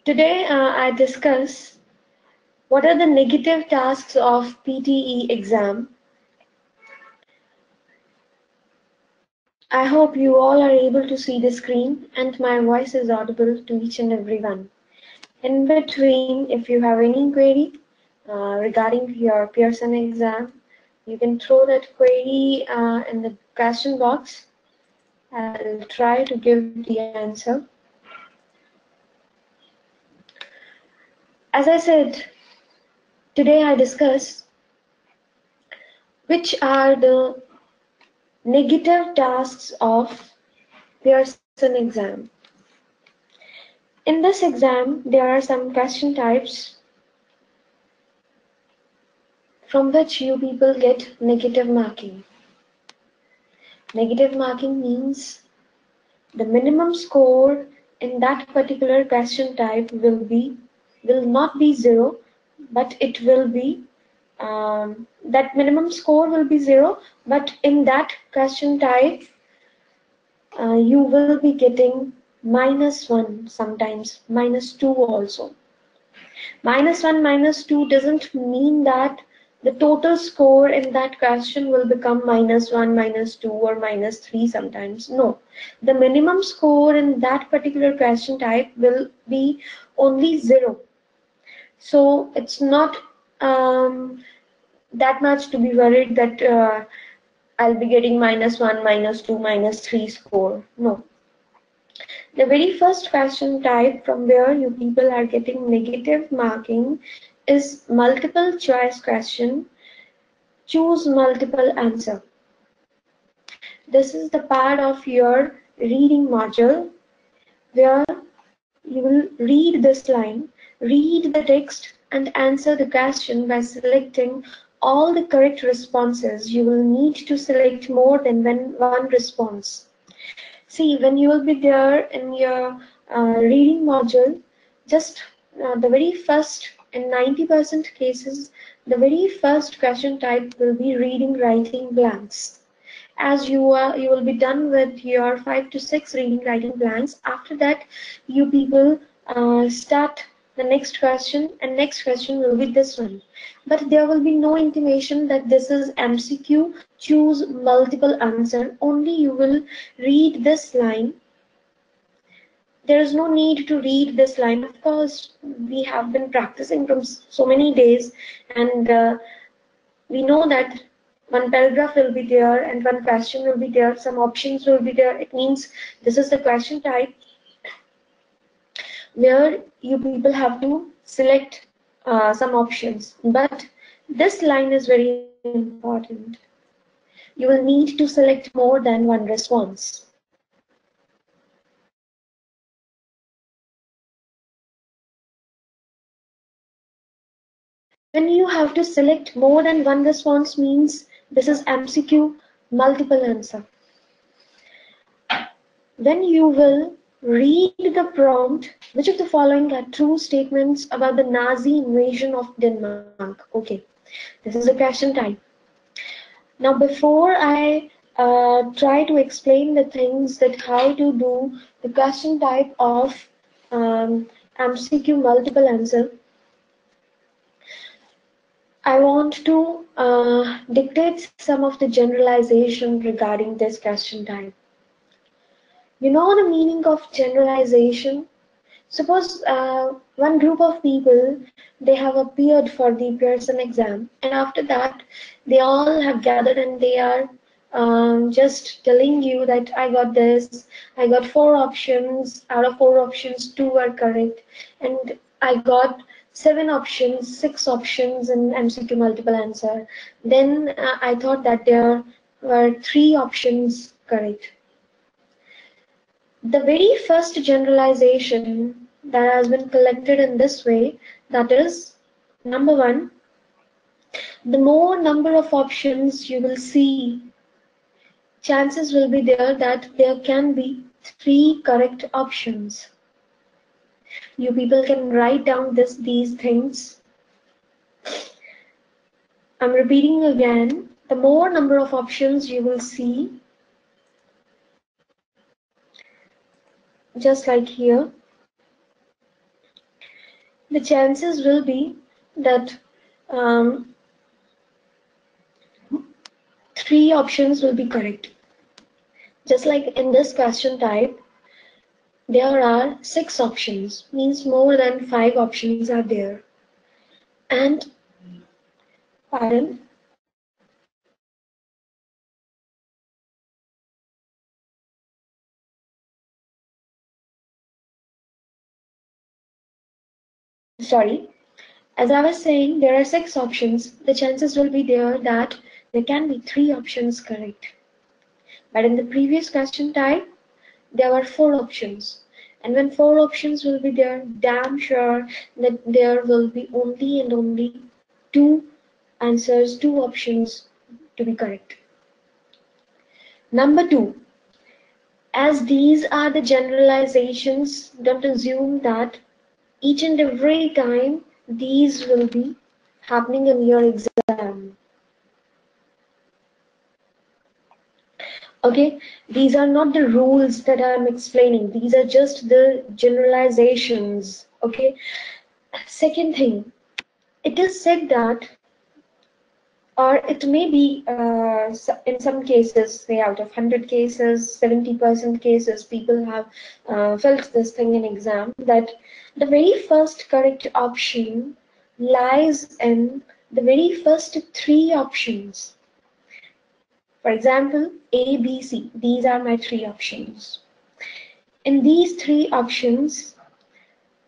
Today I discuss what are the negative tasks of PTE exam. I hope you all are able to see the screen and my voice is audible to each and everyone. In between, if you have any query regarding your Pearson exam, you can throw that query in the question box. I'll try to give the answer. As I said, today I discuss which are the negative tasks of Pearson exam. In this exam, there are some question types from which you people get negative marking. Negative marking means the minimum score in that particular question type will not be 0, but it will be that minimum score will be 0, but in that question type you will be getting -1, sometimes -2 also. -1, -2 doesn't mean that the total score in that question will become -1, -2 or -3 sometimes. No, the minimum score in that particular question type will be only 0. So it's not that much to be worried that I'll be getting -1, -2, -3 score. No. The very first question type from where you people are getting negative marking is multiple choice question. Choose multiple answer. This is the part of your reading module where you will read this line, read the text and answer the question by selecting all the correct responses. You will need to select more than one response. See, when you will be there in your reading module, just the very first, in 90% cases, the very first question type will be reading writing blanks. As you will be done with your 5 to 6 reading writing blanks. After that, you people start the next question, and next question will be this one. But there will be no intimation that this is MCQ, choose multiple answer. Only you will read this line. There is no need to read this line. Of course, we have been practicing from so many days, and we know that one paragraph will be there and one question will be there, some options will be there. It means this is the question type where you people have to select some options. But this line is very important. You will need to select more than one response. When you have to select more than one response means this is MCQ, multiple answer. Then you will read the prompt. Which of the following are true statements about the Nazi invasion of Denmark? Okay, this is a question type. Now, before I try to explain the things that how to do the question type of MCQ multiple answer, I want to dictate some of the generalization regarding this question type. You know the meaning of generalization? Suppose one group of people, they have appeared for the Pearson exam, and after that they all have gathered and they are just telling you that I got this, I got 4 options, out of 4 options 2 are correct, and I got 7 options, 6 options in MCQ multiple answer. Then I thought that there were 3 options correct. The very first generalization that has been collected in this way, that is, number 1, the more number of options you will see, chances will be there that there can be 3 correct options. You people can write down these things. I'm repeating again, the more number of options you will see, just like here, the chances will be that um, 3 options will be correct. Just like in this question type, there are 6 options, means more than 5 options are there. And, pardon, sorry, as I was saying, there are 6 options. The chances will be there that there can be 3 options correct. But in the previous question type, there were 4 options. And when 4 options will be there, damn sure that there will be only and only 2 answers, 2 options to be correct. Number 2, as these are the generalizations, don't assume that each and every time these will be happening in your exam. Okay, these are not the rules that I'm explaining. These are just the generalizations. Okay. Second thing, it is said that, or it may be in some cases, say out of 100 cases, 70% cases, people have felt this thing in exam, that the very first correct option lies in the very first 3 options. For example, A, B, C. These are my 3 options. In these 3 options,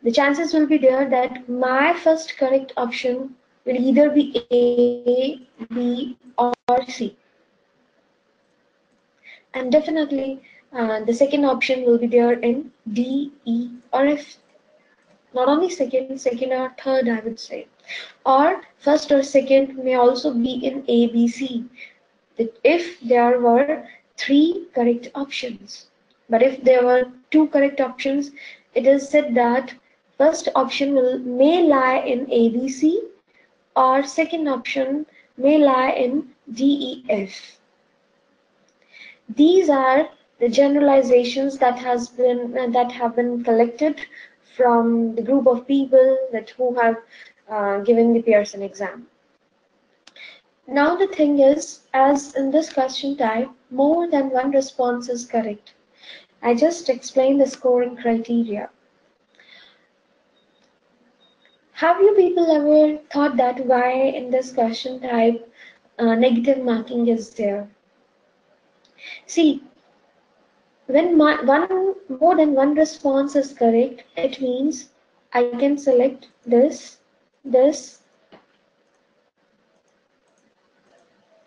the chances will be there that my first correct option will either be A, B, or C. And definitely the second option will be there in D, E, or F. Not only second or third, I would say. Or first or second may also be in A, B, C. If there were 3 correct options. But if there were 2 correct options, it is said that first option may lie in A, B, C, or second option may lie in D, E, F. These are the generalizations that have been collected from the group of people who have given the Pearson exam. Now the thing is, as in this question type, more than one response is correct. I just explained the scoring criteria. Have you people ever thought that why in this question type negative marking is there? See, when more than one response is correct, it means I can select this, this.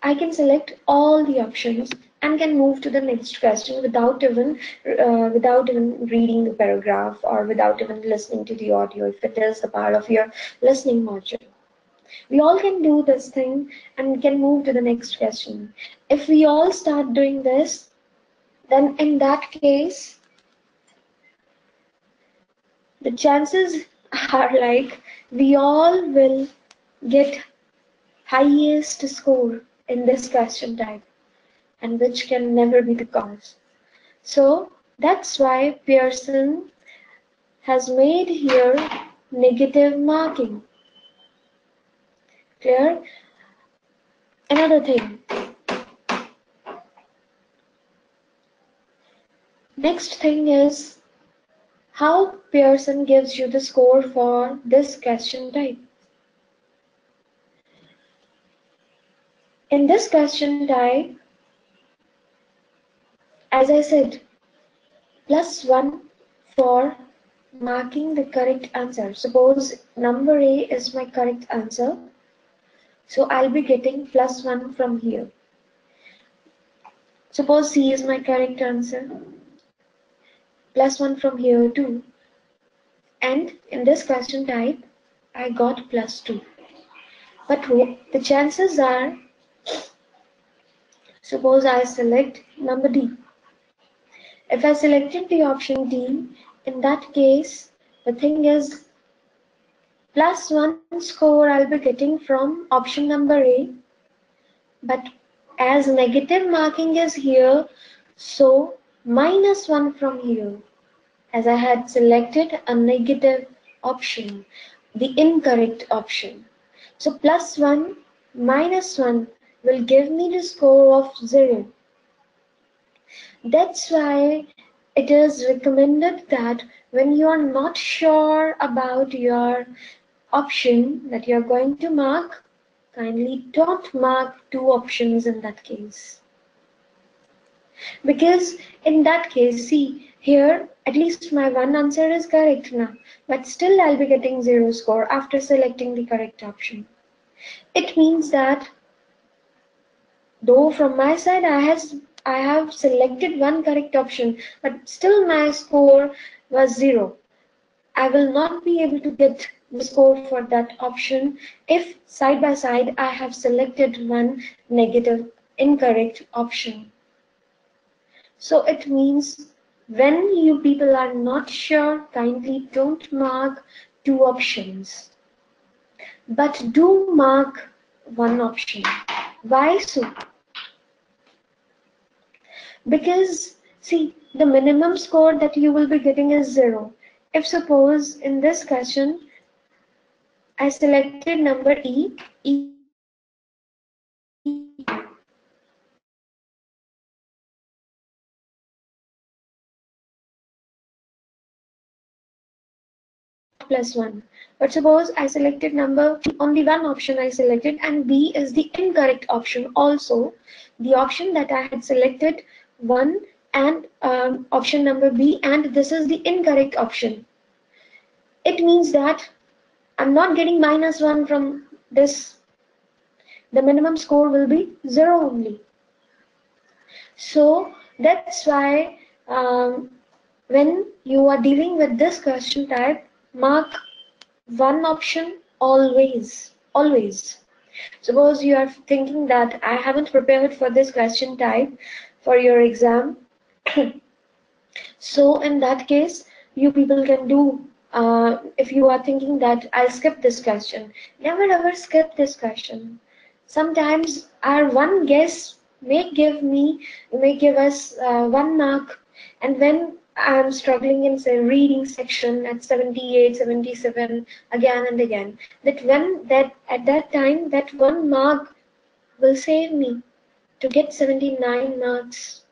I can select all the options and can move to the next question without even reading the paragraph or without even listening to the audio if it is a part of your listening module. We all can do this thing and can move to the next question. If we all start doing this, then in that case, the chances are like we all will get highest score in this question type, and which can never be the cause. So that's why Pearson has made here negative marking. Clear? Another thing. Next thing is how Pearson gives you the score for this question type. In this question type, as I said, +1 for marking the correct answer. Suppose number A is my correct answer, so I'll be getting +1 from here. Suppose C is my correct answer, +1 from here too. And in this question type, I got +2. But the chances are, suppose I select number D. If I selected the option D, in that case, the thing is, +1 score I'll be getting from option number A, but as negative marking is here, so -1 from here, as I had selected a negative option. the incorrect option. So +1 -1 will give me the score of 0. That's why it is recommended that when you are not sure about your option that you are going to mark, kindly don't mark two options in that case. Because in that case, see, here at least my one answer is correct now, but still I'll be getting 0 score after selecting the correct option. It means that though from my side I have selected one correct option, but still my score was 0. I will not be able to get the score for that option if side by side I have selected one negative incorrect option. So it means when you people are not sure, kindly don't mark two options, but do mark one option. Why so? Because see, the minimum score that you will be getting is 0. If suppose in this question I selected number E +1. But suppose I selected number only one option I selected and B is the incorrect option also. The option that I had selected 1 and option number B, and this is the incorrect option. It means that I'm not getting -1 from this. The minimum score will be 0 only. So that's why when you are dealing with this question type, mark one option always. Suppose you are thinking that I haven't prepared for this question type for your exam. So in that case, you people can do, if you are thinking that I'll skip this question, never ever skip this question. Sometimes our one guess may give us 1 mark, and when I'm struggling in say reading section at 78, 77 again and again, that at that time that 1 mark will save me to get 79 marks.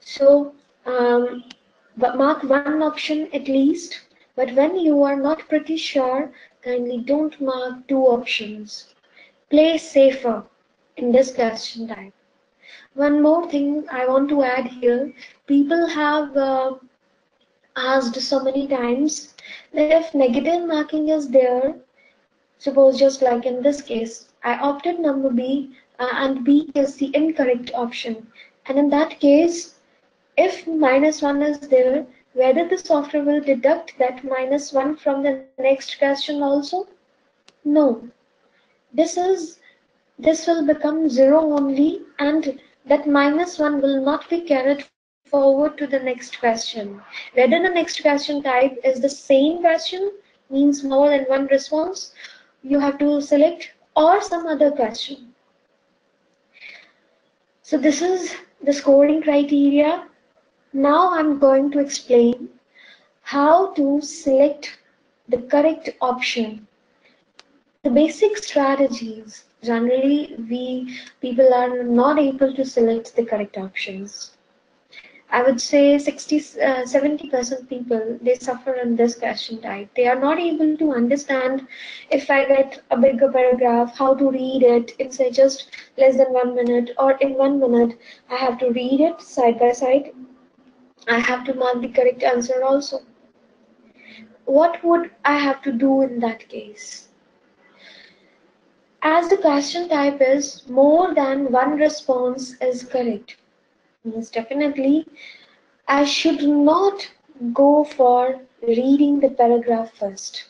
So but mark one option at least, but when you are not pretty sure, kindly don't mark two options. Play safer in this question type. One more thing I want to add here. People have asked so many times that if negative marking is there, suppose just like in this case, I opted number B and B is the incorrect option. And in that case, if -1 is there, whether the software will deduct that -1 from the next question also? No. This will become 0 only, and that -1 will not be carried forward to the next question. Whether the next question type is the same question, means more than one response, you have to select, or some other question. So this is the scoring criteria. Now I'm going to explain how to select the correct option. The basic strategies. Generally, we people are not able to select the correct options. I would say 70% people, they suffer in this question type. They are not able to understand if I get a bigger paragraph, how to read it in say just less than 1 minute, or in 1 minute I have to read it side by side. I have to mark the correct answer also. What would I have to do in that case? As the question type is more than one response is correct, means definitely I should not go for reading the paragraph first.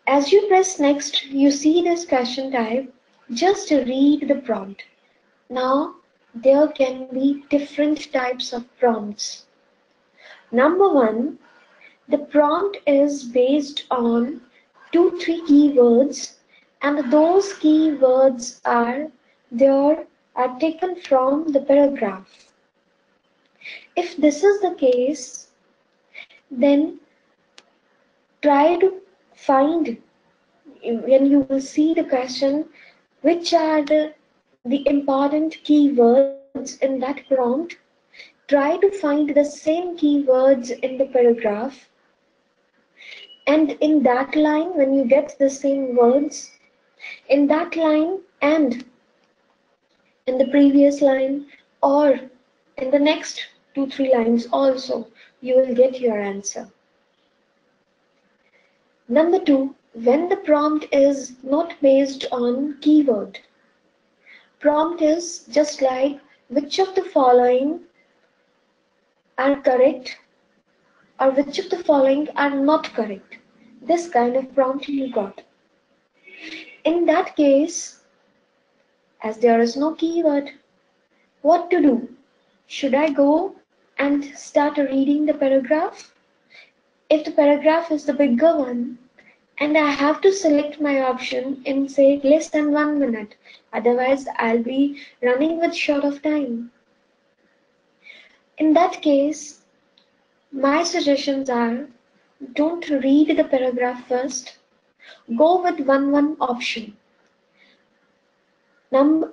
As you press next, you see this question type, just read the prompt. Now, there can be different types of prompts. Number 1, the prompt is based on 2-3 keywords, and those keywords are taken from the paragraph. If this is the case, Then try to find, when you will see the question, which are the important keywords in that prompt. Try to find the same keywords in the paragraph, and in that line, when you get the same words in that line and in the previous line, or in the next 2-3 lines also, you will get your answer. Number 2, when the prompt is not based on keyword. Prompt is just like which of the following are correct or which of the following are not correct. This kind of prompt you got. In that case, as there is no keyword, what to do? Should I go and start reading the paragraph? If the paragraph is the bigger one, and I have to select my option in say less than 1 minute, otherwise I'll be running with short of time. In that case, my suggestions are, don't read the paragraph first, go with 1 option.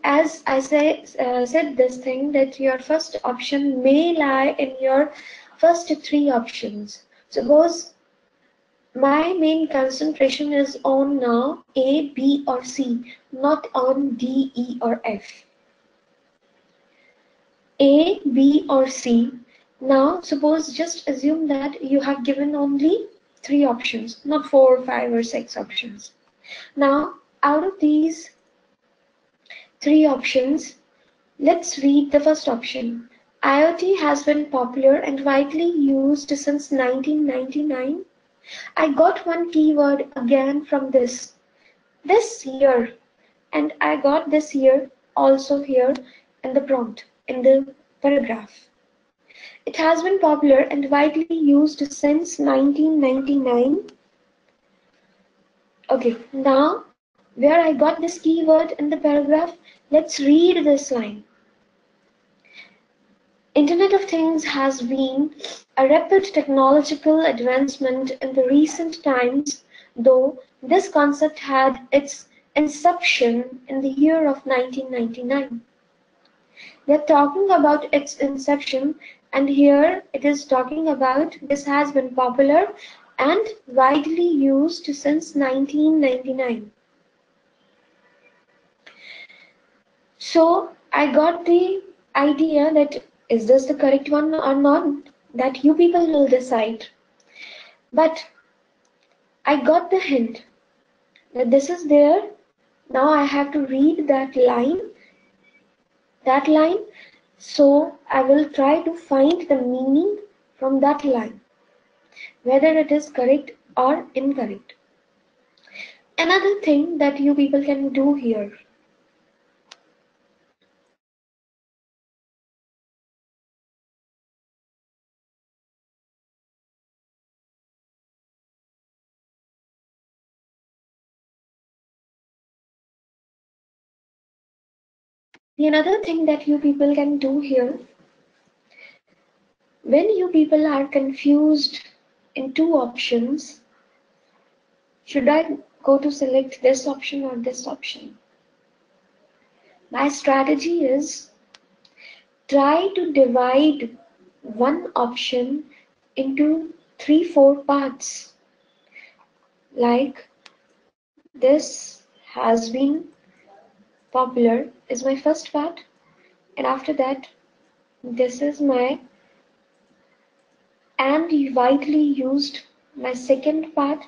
As I said this thing, that your first option may lie in your first 3 options. Suppose my main concentration is on now A, B or C, not on D, E or F. A, B or C. Now suppose, just assume that you have given only 3 options, not 4, 5 or 6 options. Now out of these 3 options, let's read the first option. IoT has been popular and widely used since 1999. I got one keyword again from this year, and I got this year also here in the prompt, in the paragraph. It has been popular and widely used since 1999. Okay, now where I got this keyword in the paragraph, let's read this line. Internet of Things has been a rapid technological advancement in the recent times, though this concept had its inception in the year of 1999. They're talking about its inception, and here it is talking about this has been popular and widely used since 1999. So I got the idea that is this the correct one or not, that you people will decide. But I got the hint that this is there. Now I have to read that line. So I will try to find the meaning from that line, whether it is correct or incorrect. Another thing that you people can do here, when you people are confused in 2 options, should I go to select this option or this option? My strategy is, try to divide one option into 3-4 parts. Like this has been popular is my first part, and after that this is my and widely used, my second part,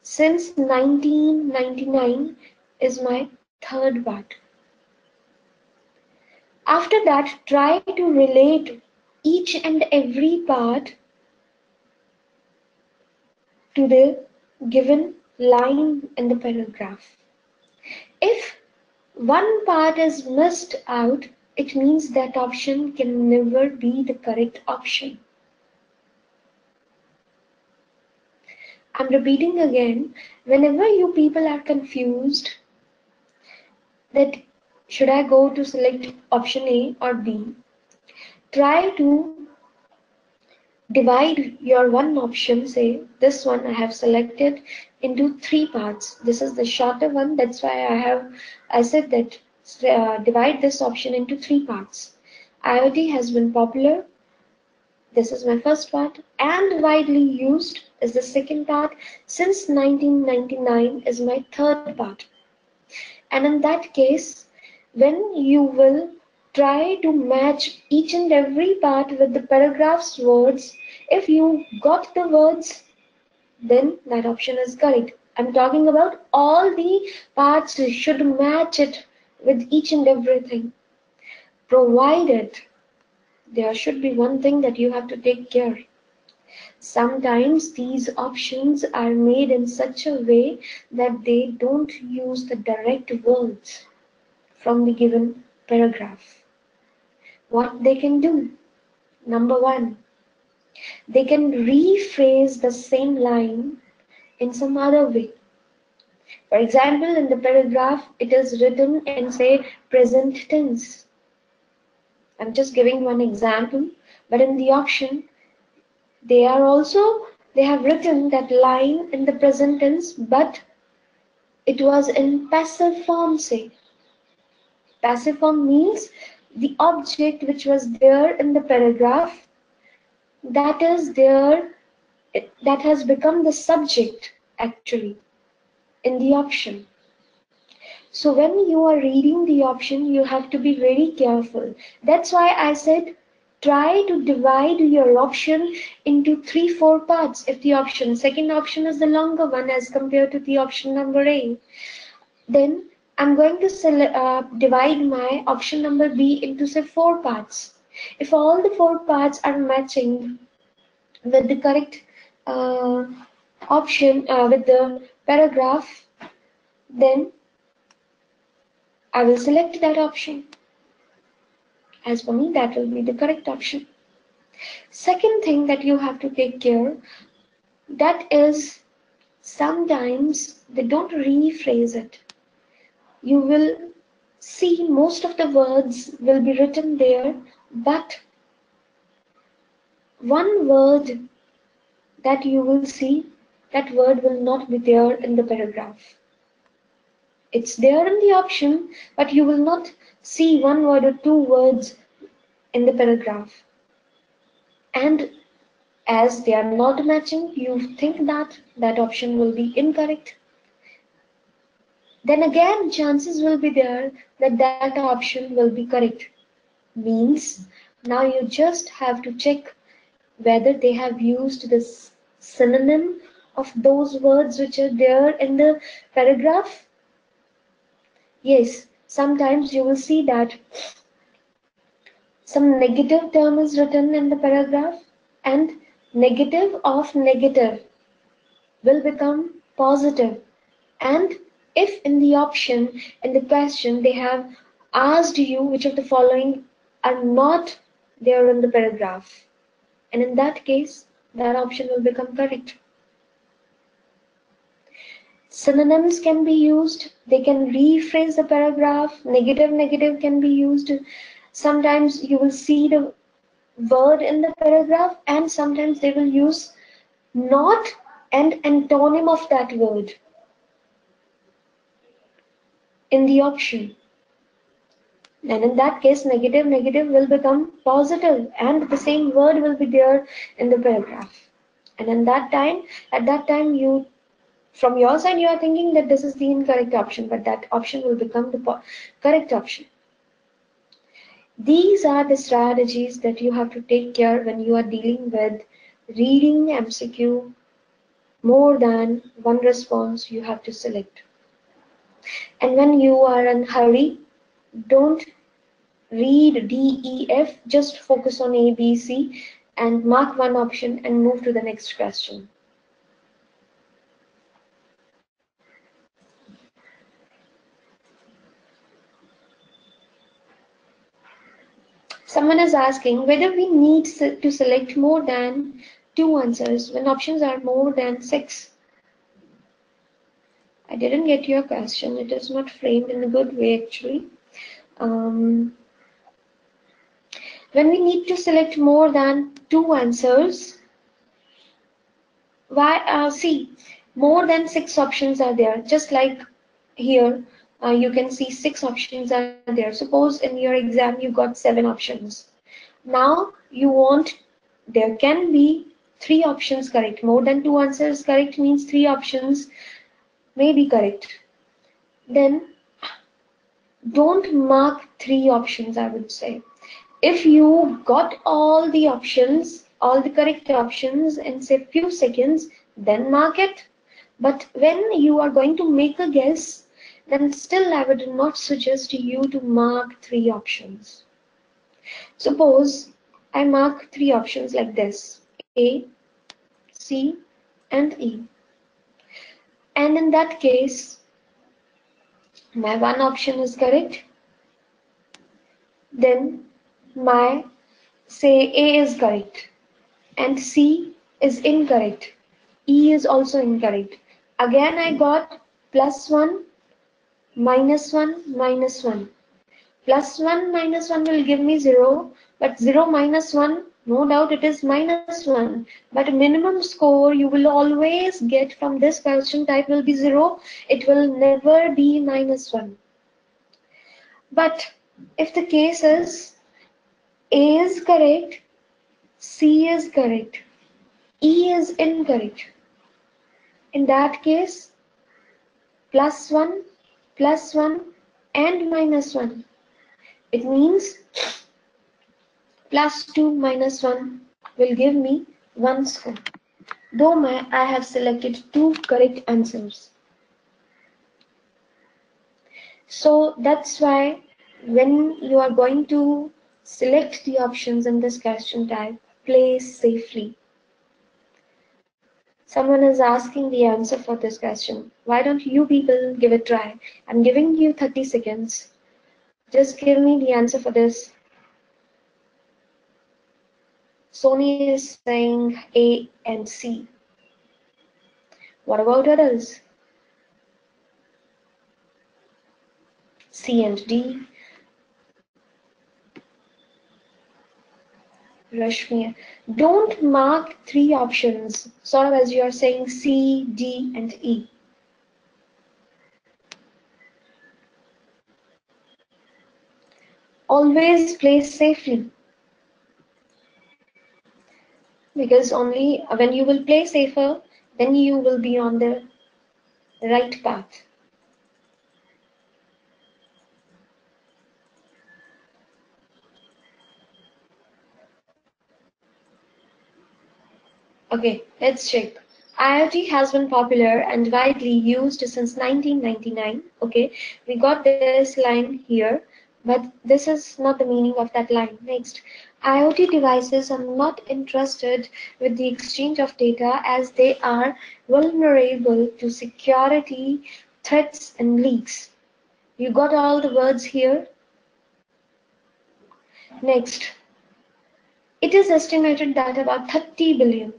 since 1999 is my third part. After that, try to relate each and every part to the given line in the paragraph. If one part is missed out, it means that option can never be the correct option. I'm repeating again, whenever you people are confused that should I go to select option A or B, try to divide your one option, say this one I have selected, into three parts. This is the shorter one, that's why I said that divide this option into three parts. IoT has been popular, this is my first part, and widely used is the second part, since 1999 is my third part. And in that case, when you will try to match each and every part with the paragraph's words, if you got the words, then that option is correct. I'm talking about all the parts should match it with each and everything. Provided there should be one thing that you have to take care. Sometimes these options are made in such a way that they don't use the direct words from the given paragraph. What they can do? Number one, they can rephrase the same line in some other way. For example, in the paragraph, it is written in, say, present tense. I'm just giving one example, but in the option, they have written that line in the present tense, but it was in passive form, say. Passive form means the object which was there in the paragraph, that is there, that has become the subject actually in the option. So when you are reading the option, you have to be very careful. That's why I said try to divide your option into 3-4 parts. If the second option is the longer one as compared to the option number A, then I'm going to divide my option number B into, say, 4 parts. If all the 4 parts are matching with the correct option, with the paragraph, then I will select that option. As for me, that will be the correct option. Second thing that you have to take care, that is sometimes they don't rephrase it. You will see most of the words will be written there, but one word that you will see, that word will not be there in the paragraph. It's there in the option, but you will not see one word or 2 words in the paragraph. And as they are not matching, you think that that option will be incorrect. Then again, chances will be there that that option will be correct. Means now you just have to check whether they have used this synonym of those words which are there in the paragraph. Yes, sometimes you will see that some negative term is written in the paragraph, and negative of negative will become positive. And if in the option, in the question, they have asked you which of the following are not there in the paragraph, and in that case, that option will become correct. Synonyms can be used, they can rephrase the paragraph, negative can be used. Sometimes you will see the word in the paragraph, and sometimes they will use not and antonym of that word in the option. And in that case, negative will become positive, and the same word will be there in the paragraph. And in that time, at that time, you, from your side, you are thinking that this is the incorrect option, but that option will become the correct option. These are the strategies that you have to take care when you are dealing with reading MCQ. More than one response you have to select. And when you are in a hurry, don't read D, E, F, just focus on A, B, C and mark one option and move to the next question. Someone is asking whether we need to select more than 2 answers when options are more than 6. I didn't get your question. It is not framed in a good way actually. When we need to select more than 2 answers, Why? See, more than 6 options are there. Just like here, you can see 6 options are there. Suppose in your exam you got 7 options. Now you want, there can be 3 options correct. More than 2 answers correct means 3 options may be correct. Then don't mark 3 options, I would say. If you got all the options, all the correct options in say few seconds, then mark it. But when you are going to make a guess, then still I would not suggest you to mark 3 options. Suppose I mark 3 options like this: A, C, and E. And in that case, my one option is correct. Then my, say, A is correct and C is incorrect. E is also incorrect. Again I got +1, -1, -1. +1 -1 will give me 0, but 0 minus 1, no doubt it is -1. But minimum score you will always get from this question type will be 0. It will never be -1. But if the case is A is correct, C is correct, E is incorrect, in that case +1, +1, and -1. It means +2 -1 will give me 1 score. Though I have selected 2 correct answers. So that's why when you are going to select the options in this question type, play safely. Someone is asking the answer for this question. Why don't you people give it a try? I'm giving you 30 seconds. Just give me the answer for this. Sony is saying A and C. What about others? C and D. Rashmi, don't mark 3 options, sort of as you are saying C, D, and E. Always play safely, because only when you will play safer, then you will be on the right path. Okay, let's check. IoT has been popular and widely used since 1999. Okay, we got this line here, but this is not the meaning of that line. Next, IoT devices are not interested with the exchange of data as they are vulnerable to security threats and leaks. You got all the words here? Next, it is estimated that about 30 billion.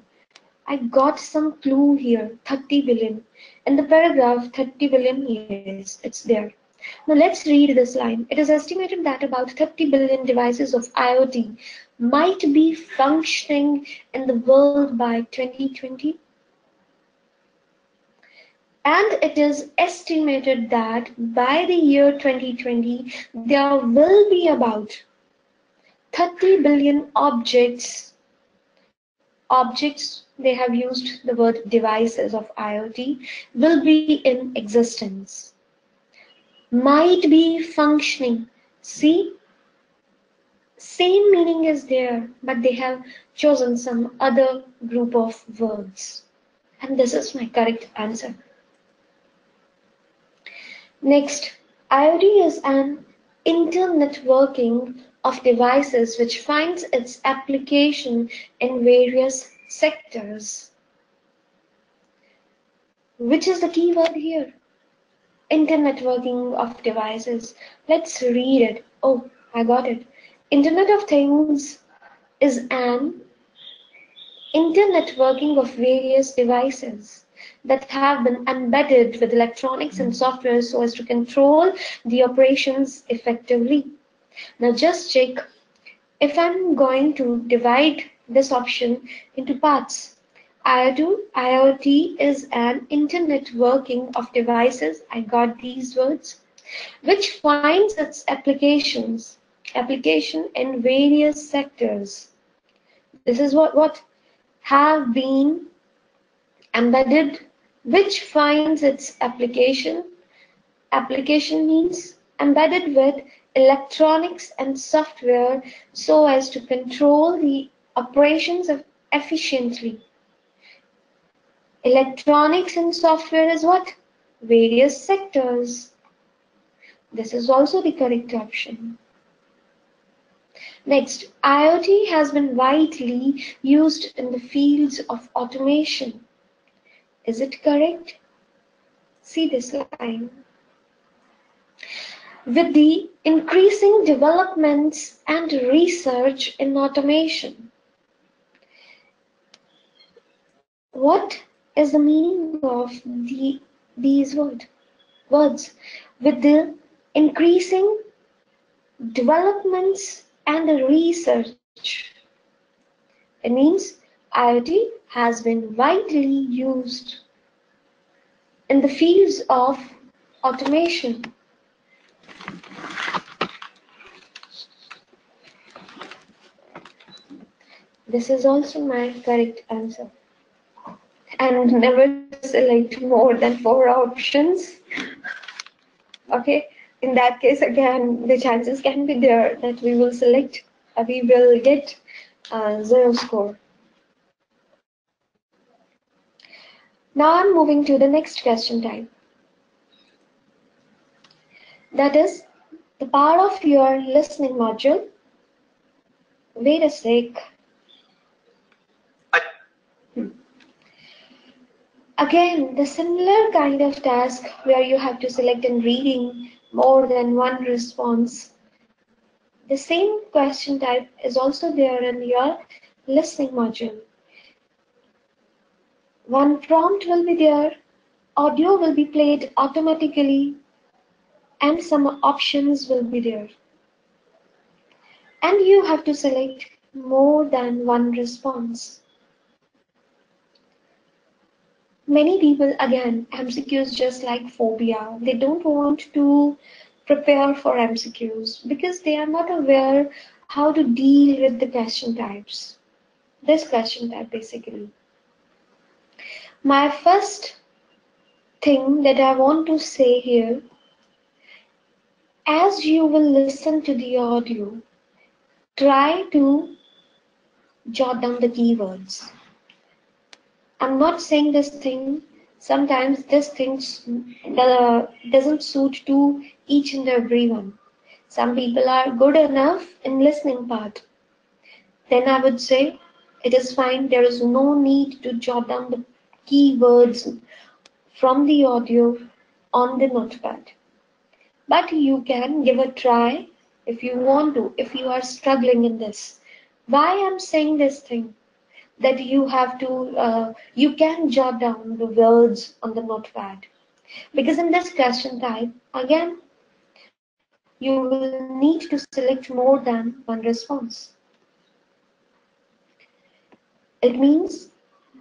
I got some clue here, 30 billion. In the paragraph, 30 billion, yes, it's there. Now let's read this line. It is estimated that about 30 billion devices of IoT might be functioning in the world by 2020. And it is estimated that by the year 2020, there will be about 30 billion objects, they have used the word devices of IoT, will be in existence. Might be functioning. See, same meaning is there, but they have chosen some other group of words. And this is my correct answer. Next, IoT is an internetworking of devices which finds its application in various sectors. Which is the key word here? Internetworking of devices. Let's read it. Oh, I got it. Internet of Things is an internetworking of various devices that have been embedded with electronics and software so as to control the operations effectively. Now just check if I'm going to divide this option into parts. IoT is an internet working of devices. I got these words, which finds its application in various sectors. This is what have been embedded, which finds its application. Application means embedded with electronics and software so as to control the operations of efficiently. Electronics and software is what? Various sectors. This is also the correct option. Next, IoT has been widely used in the fields of automation. Is it correct? See this line. With the increasing developments and research in automation, what is the meaning of these words? With the increasing developments and research. It means IoT has been widely used in the fields of automation. This is also my correct answer. And never select more than 4 options. Okay, in that case, again, the chances can be there that we will get 0 score. Now I'm moving to the next question type. That is the part of your listening module. Wait a sec. Again, the similar kind of task where you have to select in reading more than one response. The same question type is also there in your listening module. One prompt will be there, audio will be played automatically, and some options will be there. And you have to select more than one response. Many people, again, MCQs just like phobia. They don't want to prepare for MCQs because they are not aware how to deal with the question types. This question type basically. My first thing that I want to say here, as you will listen to the audio, try to jot down the keywords. I'm not saying this thing, sometimes this thing doesn't suit to each and every one. Some people are good enough in listening part. Then I would say it is fine, there is no need to jot down the keywords from the audio on the notepad. But you can give a try if you want to, if you are struggling in this. Why I'm saying this thing? That you have to, you can jot down the words on the notepad. Because in this question type, again, you will need to select more than one response. It means,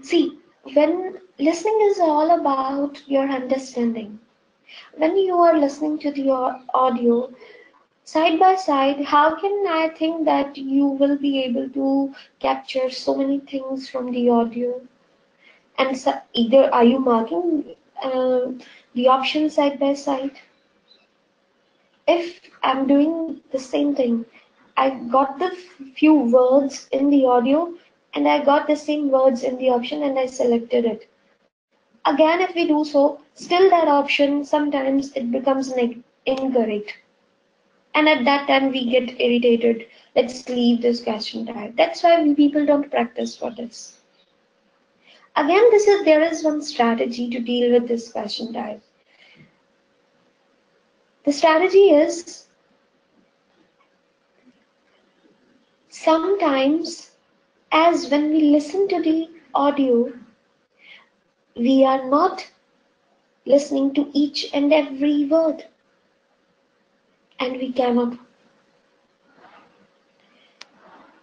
see, when listening is all about your understanding, when you are listening to the audio, side by side, how can I think that you will be able to capture so many things from the audio? And so either are you marking the options side by side? If I'm doing the same thing, I got the few words in the audio and I got the same words in the option and I selected it. Again, if we do so, still that option, sometimes it becomes incorrect. And at that time we get irritated. Let's leave this question type. That's why people don't practice for this. Again, there is one strategy to deal with this question type. The strategy is sometimes, as when we listen to the audio, we are not listening to each and every word, and we cannot.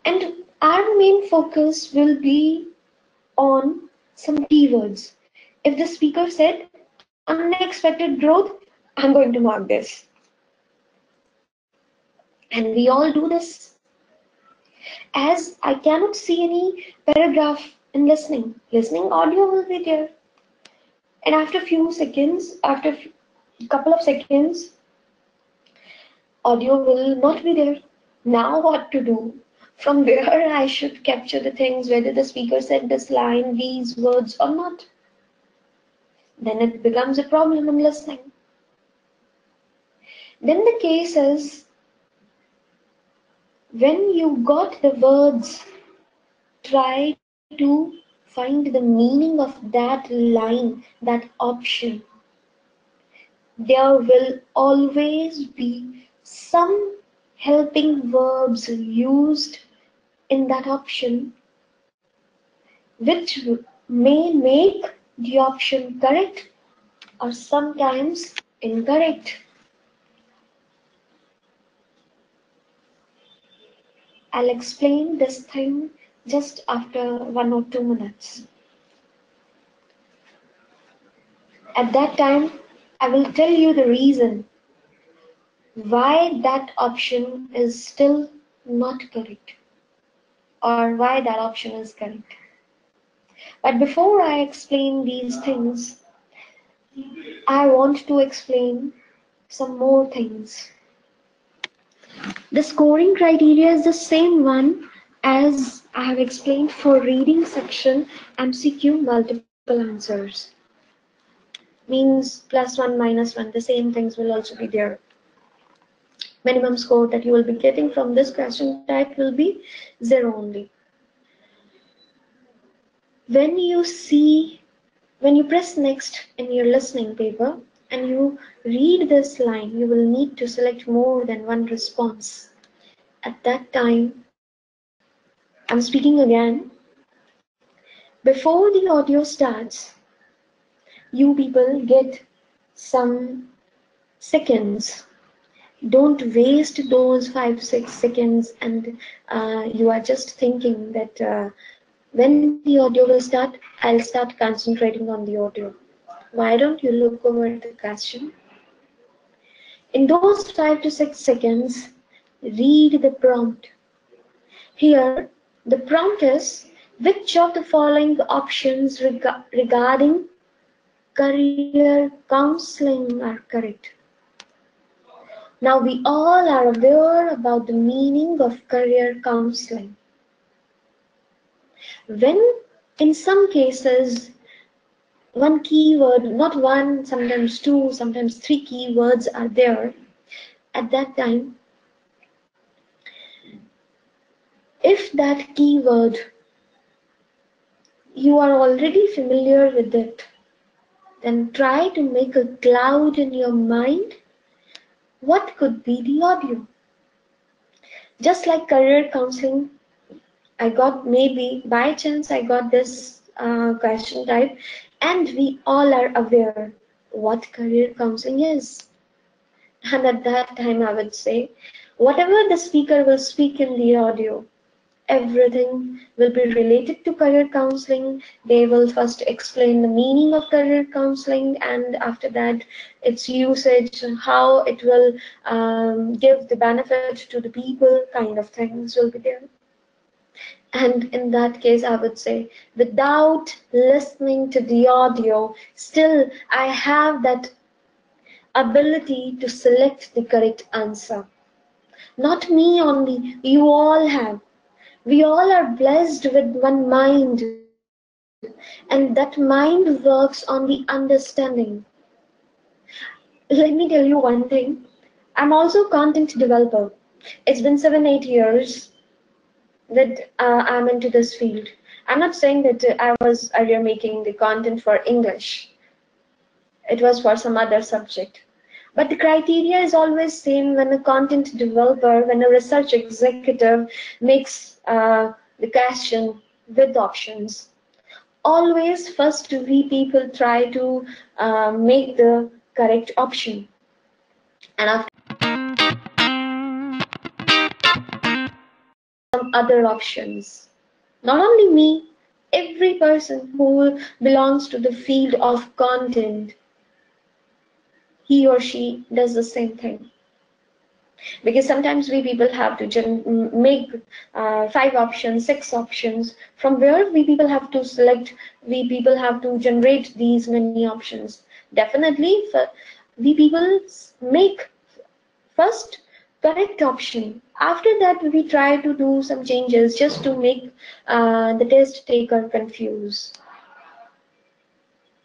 And our main focus will be on some keywords. If the speaker said unexpected growth, I'm going to mark this. And we all do this. As I cannot see any paragraph in listening. Listening audio will be there. And after few seconds, after a couple of seconds, audio will not be there. Now what to do? From there I should capture the things, whether the speaker said this line, these words or not. Then it becomes a problem in listening. Then the case is when you got the words, try to find the meaning of that line, that option. There will always be some helping verbs used in that option, which may make the option correct or sometimes incorrect. I'll explain this thing just after 1 or 2 minutes. At that time, I will tell you the reason why that option is still not correct or why that option is correct. But before I explain these things, I want to explain some more things. The scoring criteria is the same one as I have explained for reading section MCQ multiple answers. Means +1, -1, the same things will also be there. Minimum score that you will be getting from this question type will be 0 only. When you press next in your listening paper and you read this line, you will need to select more than one response. At that time, I'm speaking again. Before the audio starts, you people get some seconds. Don't waste those 5-6 seconds and you are just thinking that when the audio will start, I'll start concentrating on the audio. Why don't you look over the question? In those 5 to 6 seconds, read the prompt. Here, the prompt is, which of the following options regarding career counseling are correct? Now, we all are aware about the meaning of career counseling. When in some cases, one keyword, not one, sometimes two, sometimes three keywords are there, at that time, if that keyword, you are already familiar with it, then try to make a cloud in your mind. What could be the audio? Just like career counseling, I got, maybe by chance I got this question type, and we all are aware what career counseling is. And at that time I would say, whatever the speaker will speak in the audio, everything will be related to career counseling. They will first explain the meaning of career counseling, and after that its usage, how it will give the benefit to the people, kind of things will be there. And in that case, I would say, without listening to the audio, still I have that ability to select the correct answer. Not me only, you all have. We all are blessed with one mind, and that mind works on the understanding. Let me tell you one thing. I'm also a content developer. It's been 7-8 years that I'm into this field. I'm not saying that I was earlier making the content for English. It was for some other subject. But the criteria is always same when a content developer, when a research executive makes the question with options. Always first we people try to make the correct option. And after some other options. Not only me, every person who belongs to the field of content, he or she does the same thing. Because sometimes we people have to make 5 options, 6 options. From where we people have to select, we people have to generate these many options. Definitely, we people make first correct option. After that, we try to do some changes just to make the test taker confused.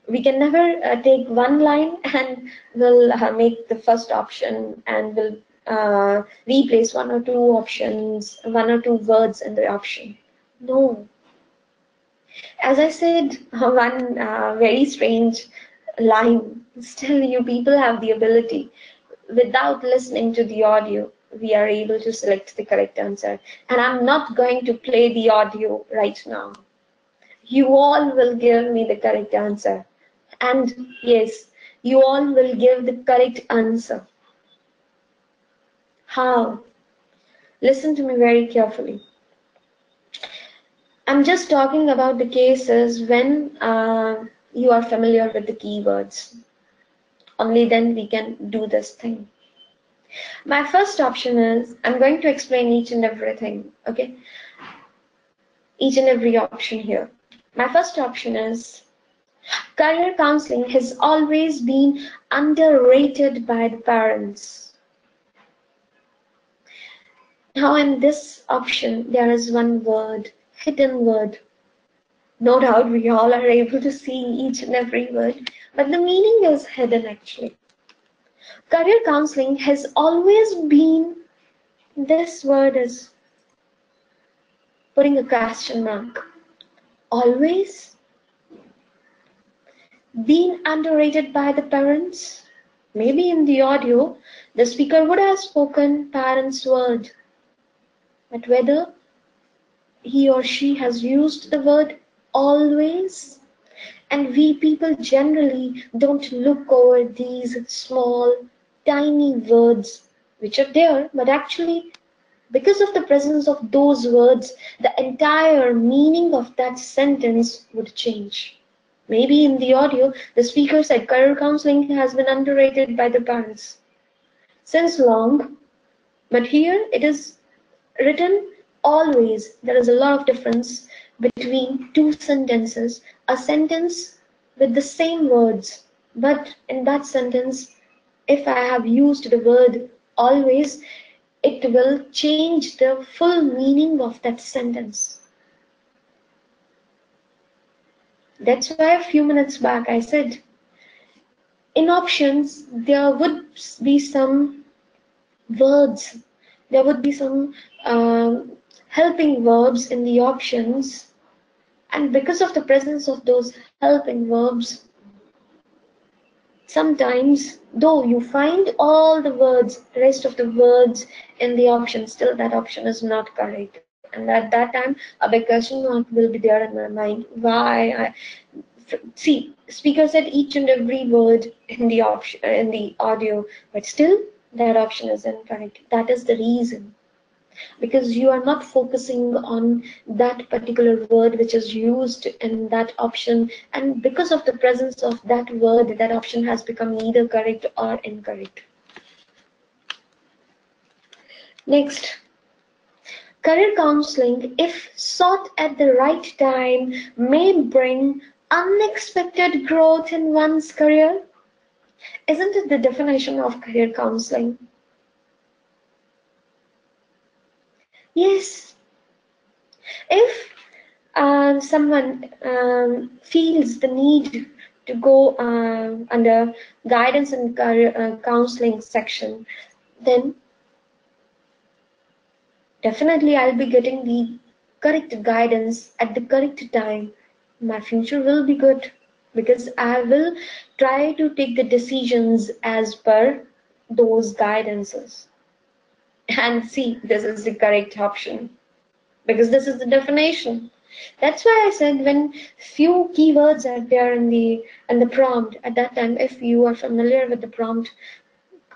We can never take one line and we'll make the first option and we'll replace 1 or 2 options, 1 or 2 words in the option. No. As I said, one very strange line. Still, you people have the ability. Without listening to the audio, we are able to select the correct answer. And I'm not going to play the audio right now. You all will give me the correct answer. And yes, you all will give the correct answer. How? Listen to me very carefully. I'm just talking about the cases when you are familiar with the keywords. Only then we can do this thing. My first option is, I'm going to explain each and everything, okay? Each and every option here. My first option is, career counseling has always been underrated by the parents. Now in this option, there is one word, hidden word. No doubt we all are able to see each and every word, but the meaning is hidden actually. Career counseling has always been, this word is putting a question mark. Always been underrated by the parents? Maybe in the audio, the speaker would have spoken parents' word, but whether he or she has used the word always, and we people generally don't look over these small, tiny words which are there, but actually, because of the presence of those words, the entire meaning of that sentence would change. Maybe in the audio, the speaker said career counseling has been underrated by the parents since long, but here it is written always. There is a lot of difference between 2 sentences. A sentence with the same words, but in that sentence, if I have used the word always, it will change the full meaning of that sentence. That's why a few minutes back I said, in options, there would be some words, there would be some helping verbs in the options, and because of the presence of those helping verbs, sometimes though you find all the words, rest of the words in the option, still that option is not correct, and at that time a big question mark will be there in my mind. See, speaker said each and every word in the option, in the audio, but still that option is incorrect. That is the reason, because you are not focusing on that particular word which is used in that option, and because of the presence of that word, that option has become either correct or incorrect. Next, career counseling, if sought at the right time, may bring unexpected growth in one's career. Isn't it the definition of career counseling? Yes. If someone feels the need to go under guidance and career counseling section, then definitely I'll be getting the correct guidance at the correct time. My future will be good because I will try to take the decisions as per those guidances. And see, this is the correct option because this is the definition. That's why I said when few keywords are there in the prompt, at that time, if you are familiar with the prompt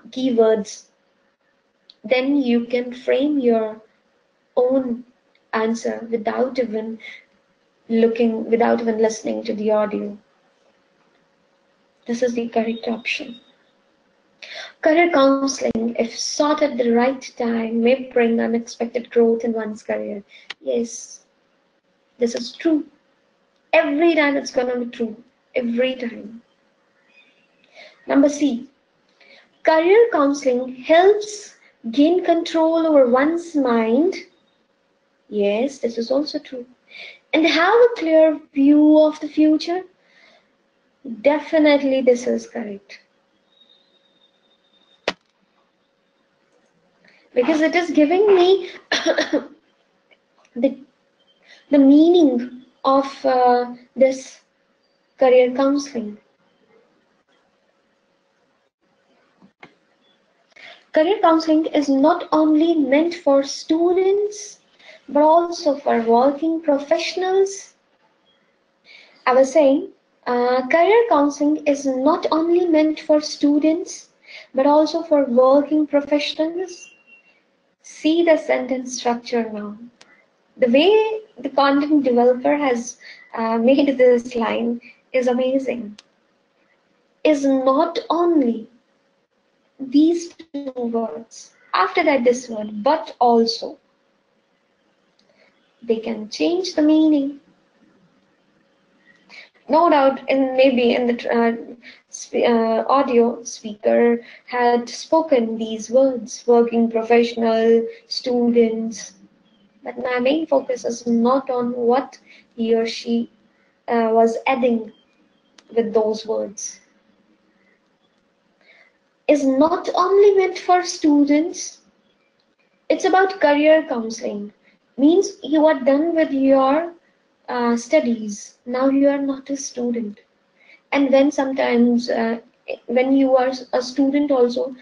keywords, then you can frame your own answer without even looking, without even listening to the audio. This is the correct option. Career counseling, if sought at the right time, may bring unexpected growth in one's career. Yes, this is true. Every time it's gonna be true. Every time. Number C. Career counseling helps gain control over one's mind. Yes, this is also true. And have a clear view of the future. Definitely this is correct. Because it is giving me the meaning of this career counseling. Career counseling is not only meant for students but also for working professionals. I was saying, career counseling is not only meant for students but also for working professionals. See the sentence structure now. The way the content developer has made this line is amazing. Is not only these two words, after that this word, but also. They can change the meaning. No doubt, maybe in the audio speaker had spoken these words, working professional, students, but my main focus is not on what he or she was adding with those words. Is not only meant for students, it's about career counseling. Means you are done with your studies. Now you are not a student. And when sometimes, when you are a student also,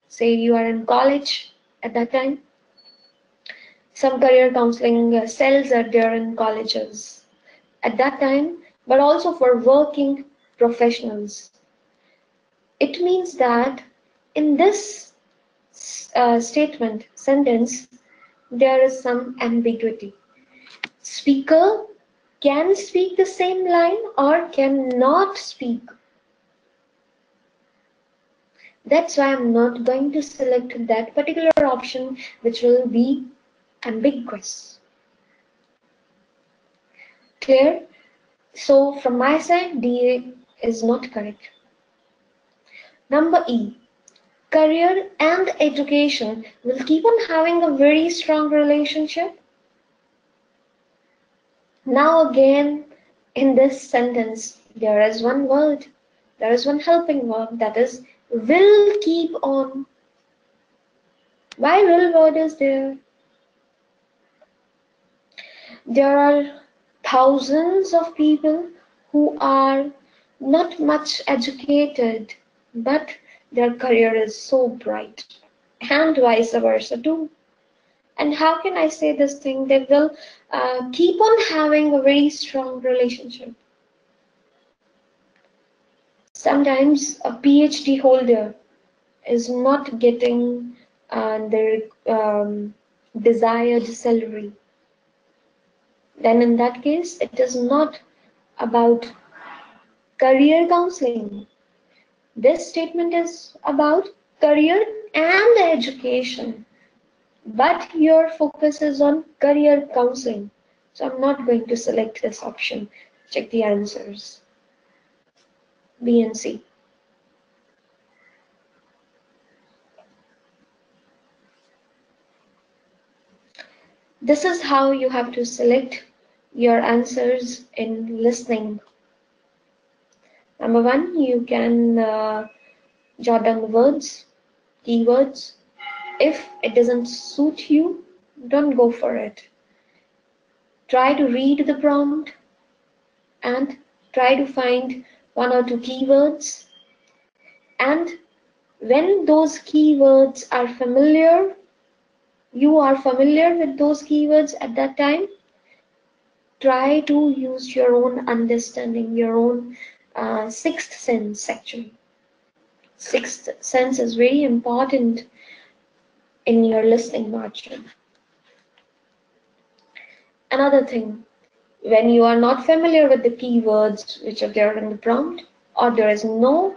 say you are in college at that time, some career counseling cells are there in colleges at that time, but also for working professionals. It means that in this sentence, there is some ambiguity. Speaker can speak the same line or cannot speak. That's why I'm not going to select that particular option which will be ambiguous. Clear? So from my side, D is not correct. Number E. Career and education will keep on having a very strong relationship. Now again, in this sentence, there is one word, there is one helping verb, that is will keep on. Why will word is there? There are thousands of people who are not much educated, but their career is so bright, and vice versa too. And how can I say this thing? They will keep on having a very strong relationship. Sometimes a PhD holder is not getting their desired salary. Then in that case, it is not about career counseling. This statement is about career and education. But your focus is on career counseling. So I'm not going to select this option. Check the answers. B and C. This is how you have to select your answers in listening. Number one, you can jot down the words, keywords. If it doesn't suit you, don't go for it. Try to read the prompt and try to find one or two keywords. And when those keywords are familiar, you are familiar with those keywords at that time, try to use your own understanding, your own sixth sense actually. Sixth sense is very important in your listening margin. Another thing, When you are not familiar with the keywords which are there in the prompt, or there is no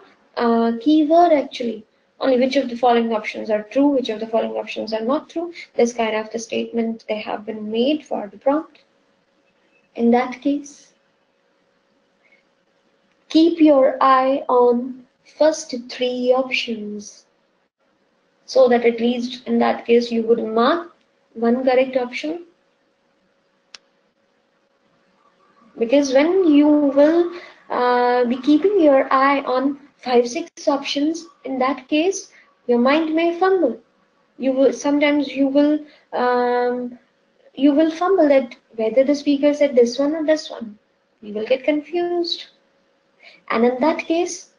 keyword actually, only which of the following options are true, which of the following options are not true, this kind of the statement they have been made for the prompt. In that case, keep your eye on first three options, so that at least in that case you would mark one correct option. Because when you will be keeping your eye on 5-6 options, in that case your mind may fumble. You will sometimes you will fumble that whether the speaker said this one or this one. You will get confused, and in that case,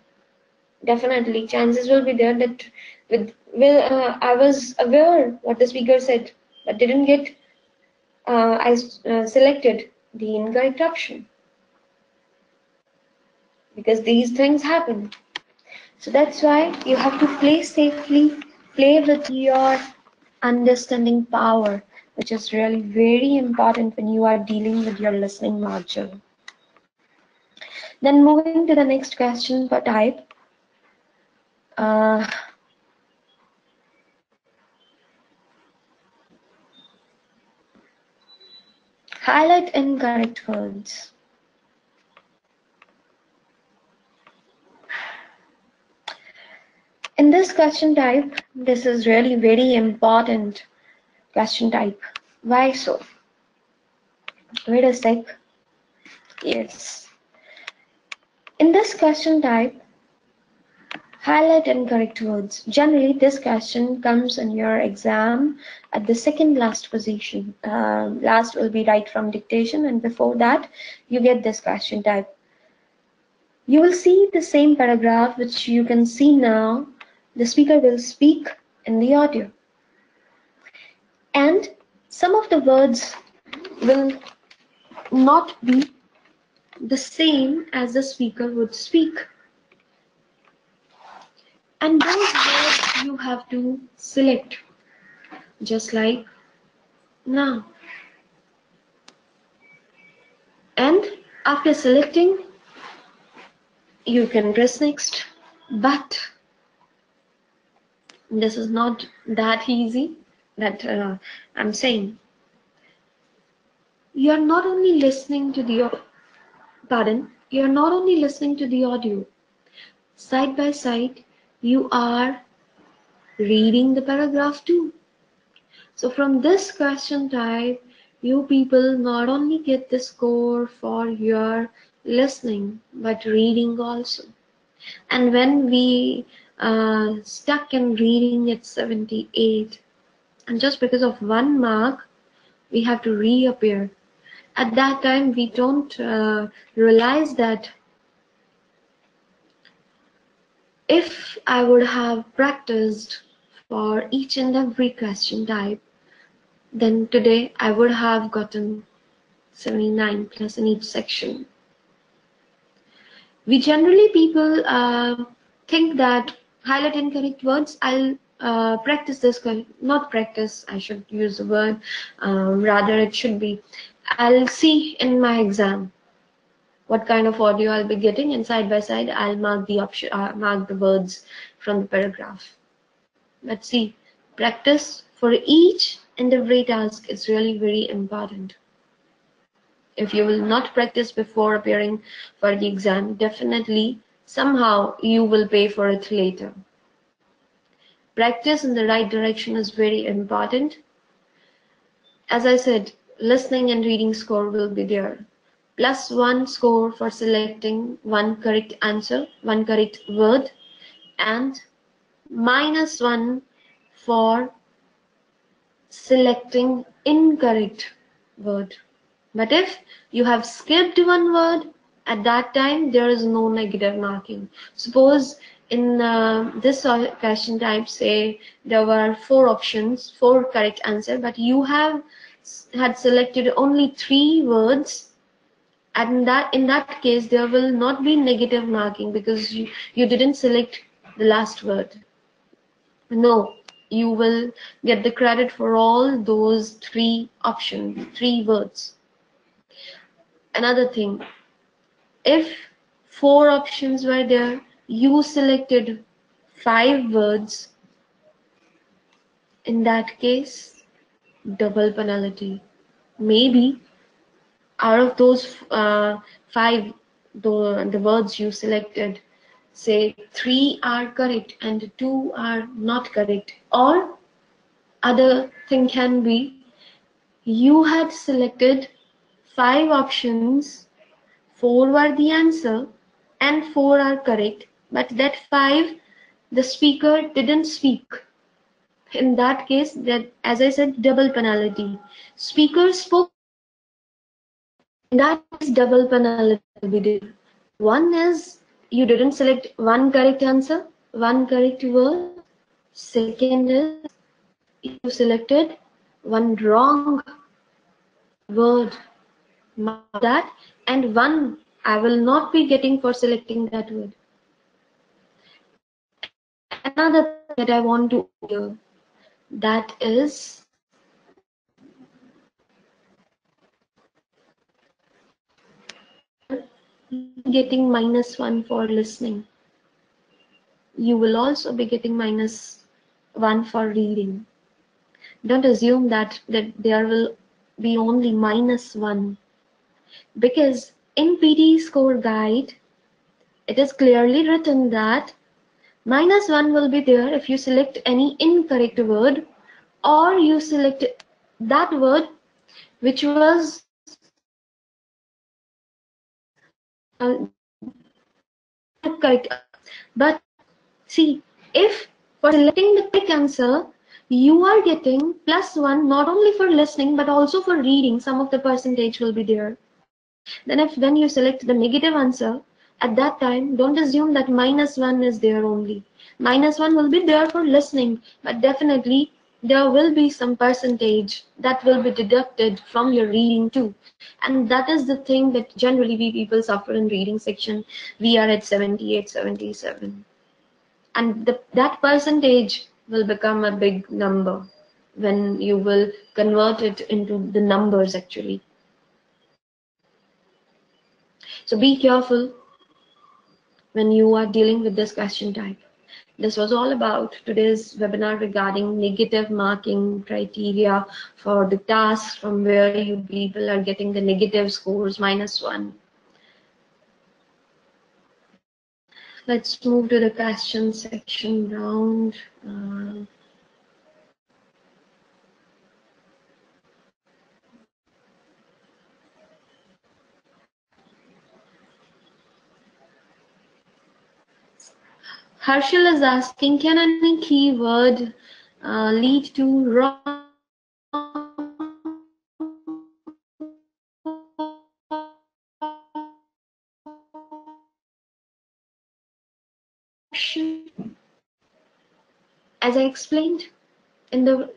definitely chances will be there that I was aware what the speaker said, but didn't get I selected the incorrect option, because these things happen. So that's why you have to play safely, play with your understanding power, which is really very important when you are dealing with your listening module. Then moving to the next question per type. Uh, Highlight incorrect words. In this question type, this is really very important question type. Why so? Wait a sec. Yes. In this question type, highlight incorrect words. Generally, this question comes in your exam at the second last position. Last will be right from dictation, and before that, you get this question type. You will see the same paragraph which you can see now. The speaker will speak in the audio, and some of the words will not be the same as the speaker would speak. And those words you have to select, just like now. And after selecting, you can press next. But this is not that easy that I'm saying. You're not only listening to the you're not only listening to the audio. Side by side, you are reading the paragraph too. So from this question type, you people not only get the score for your listening, but reading also. And when we stuck in reading at 78, and just because of 1 mark, we have to reappear. At that time, we don't realize that if I would have practiced for each and every question type, then today I would have gotten 79 plus in each section. We generally people think that highlight incorrect words. I'll practice this, not practice, I should use the word, rather it should be, I'll see in my exam what kind of audio I'll be getting, and side by side I'll mark the option, mark the words from the paragraph. But see, practice for each and every task is really very important. If you will not practice before appearing for the exam, definitely somehow you will pay for it later. Practice in the right direction is very important. As I said, listening and reading score will be there. +1 score for selecting one correct answer, one correct word, and -1 for selecting incorrect word. But if you have skipped one word, at that time there is no negative marking. Suppose in this question type, say there were 4 options, 4 correct answer, but you had selected only 3 words, and in that case there will not be negative marking because you didn't select the last word. No, you will get the credit for all those 3 options, 3 words. Another thing, if 4 options were there, you selected 5 words, in that case, double penalty. Maybe out of those 5, the words you selected, say 3 are correct and 2 are not correct. Or other thing can be, you had selected 5 options, 4 were the answer and 4 are correct, but that 5 the speaker didn't speak. In that case, that, as I said, double penalty. Speaker spoke, in that case double penalty will be there. One is you didn't select one correct answer, one correct word. Second is you selected one wrong word, that, and one I will not be getting for selecting that word. Another thing that I want to hear, that is getting -1 for listening. You will also be getting -1 for reading. Don't assume that there will be only -1, because in PTE score guide it is clearly written that -1 will be there if you select any incorrect word, or you select that word which was correct. But see, if for selecting the correct answer, you are getting +1 not only for listening but also for reading, some of the percentage will be there. Then if when you select the negative answer, at that time, don't assume that -1 is there only. -1 will be there for listening, but definitely there will be some percentage that will be deducted from your reading too. And that is the thing that generally we people suffer in reading section. We are at 78, 77. And that percentage will become a big number when you will convert it into the numbers actually. So be careful when you are dealing with this question type. This was all about today's webinar regarding negative marking criteria for the tasks from where you people are getting the negative scores, -1. Let's move to the question section round. Harshal is asking, can any keyword lead to wrong action? As I explained in the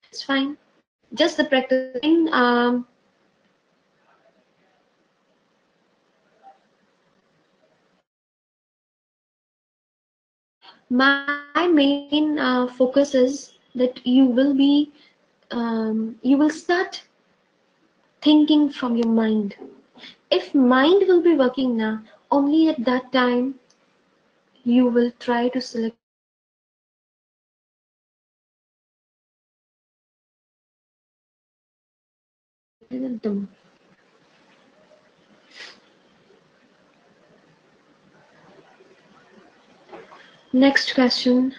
it's fine. Just the practicing. My main focus is that you will start thinking from your mind. If mind will be working now, only at that time you will try to select them. Next question.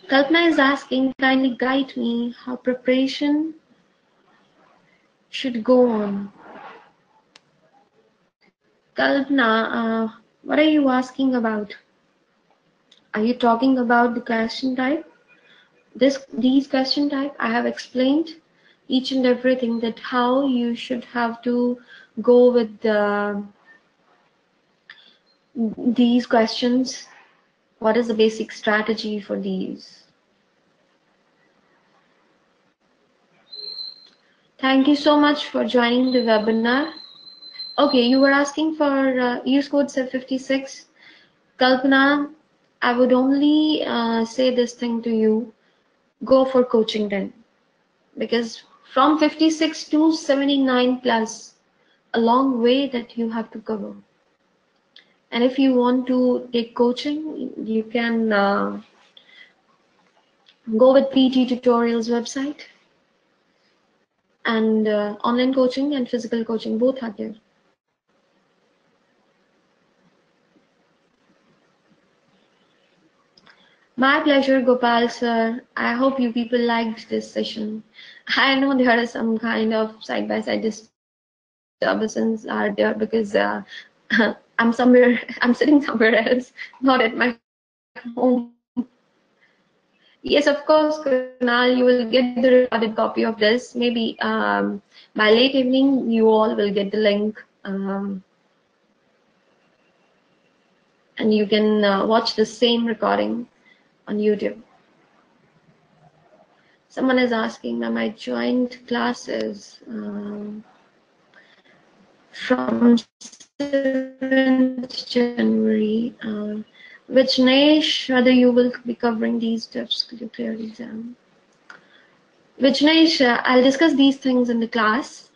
Kalpana is asking, kindly guide me how preparation should go on. Kalpana, what are you asking about? Are you talking about the question type? These question type, I have explained each and everything, that how you should have to go with these questions. What is the basic strategy for these? Thank you so much for joining the webinar. Okay, you were asking for use code 56. Kalpana, I would only say this thing to you: go for coaching then, because from 56 to 79 plus, a long way that you have to cover. And if you want to take coaching, you can go with PT Tutorials website, and online coaching and physical coaching both are there. My pleasure, Gopal sir. I hope you people liked this session. I know there are some kind of side-by-side disturbances are there because I'm sitting somewhere else, not at my home. Yes, of course, Kunal, you will get the recorded copy of this. Maybe by late evening, you all will get the link, and you can watch the same recording on YouTube. Someone is asking, ma'am, I joined classes from 7th January. Which niche, whether you will be covering these steps to clear the exam? Which niche, I'll discuss these things in the class.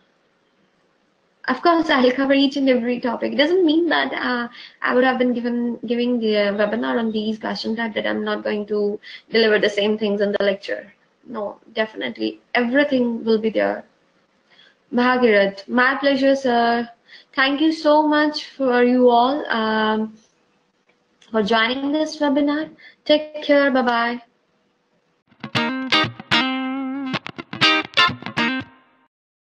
Of course, I'll cover each and every topic. It doesn't mean that I would have been giving the webinar on these question type that I'm not going to deliver the same things in the lecture. No, definitely. Everything will be there. Bhagirath, my pleasure, sir. Thank you so much for you all for joining this webinar. Take care. Bye-bye.